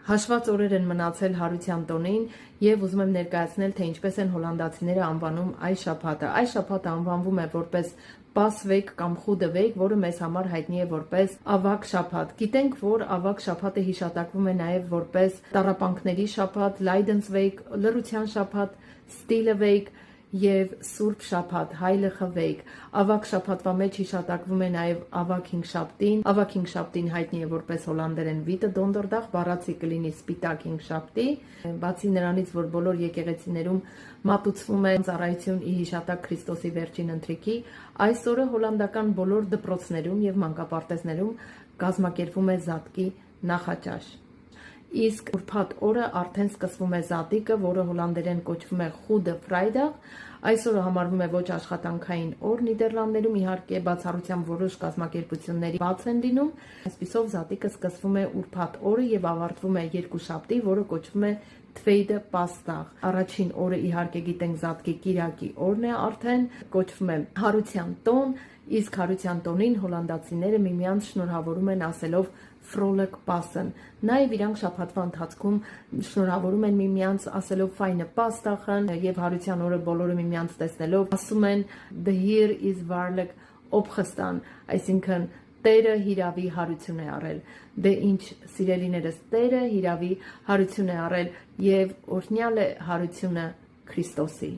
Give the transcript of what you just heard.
Հաշված օրեր են մնացել Հարության տոնին եւ ուզում եմ ներկայացնել, թե ինչպես են հոլանդացիները անվանում այս շաբաթը։ Այս շաբաթը անվանվում է որպես Պասվեկ կամ Խուդեվեկ, որը մեզ համար հայտնի է որպես ավագ շաբաթ։ Գիտենք, որ ավագ շաբաթը հիշատակվում է նաև որպես տառապանքների շաբաթ, Լայդենսվեկ, լռության շաբաթ, Ստիլևեկ եւ Սուրբ շաբաթ, Հայլիխվեկ։ Ավագ շաբաթվա մեջ հիշատակվում է նաև ավագ հինգշաբթին։ Ավագ հինգշաբթին հայտնի է որպես հոլանդերեն Վիտը Դոնդերդաղ, բառացի կլինի սպիտակ հինգշաբթի։ Բացի նրանից, որ բոլոր եկեղեցիներում մատուցվում է ծառայություն ի հիշատակ Քրիստոսի վերջին ընթրիքի, այս օրը հոլանդական բոլոր դպրոցներում եւ մանկապարտեզներում կազմակերպվում է Զատկի նախաճաշ։ Իսկ ուրբաթ օրը արդեն սկսվում է Զատիկը, որը հոլանդերեն կոչվում է Goede Vrijdag։ Այս օրը համարվում է ոչ աշխատանքային օր Նիդերլանդներում, իհարկե բացառությամբ որոշ կազմակերպությունների բաց են լինում։ Այսպիսով Զատիկը սկսվում է ուրբաթ օրը եւ ավարտվում է երկուշաբթի, որը կոչվում է Tweede Paasdag։ Առաջին օրը իհարկե գիտենք Զատկի Կիրակի օրն է արդեն, կոչվում է Հարության տոն, իսկ Հարության տոնին հոլանդացիները միմյանց շնորհավորում են ասելով Vrolijk Pasen։ Նաև իրանք շաբաթվա ընթացքում շնորհավորում են միմյանց ասելով Fijne Paasdagen եւ Հարության օրը բոլորը միմյանց տեսնելով ասում են The Heer is waarlijk opgestaan, այսինքն Տերը հիրավի հարություն է արել։ Դե ինչ սիրելիներս, Տերը հիրավի հարություն է արել եւ օրհնյալ է հարությունը Քրիստոսի։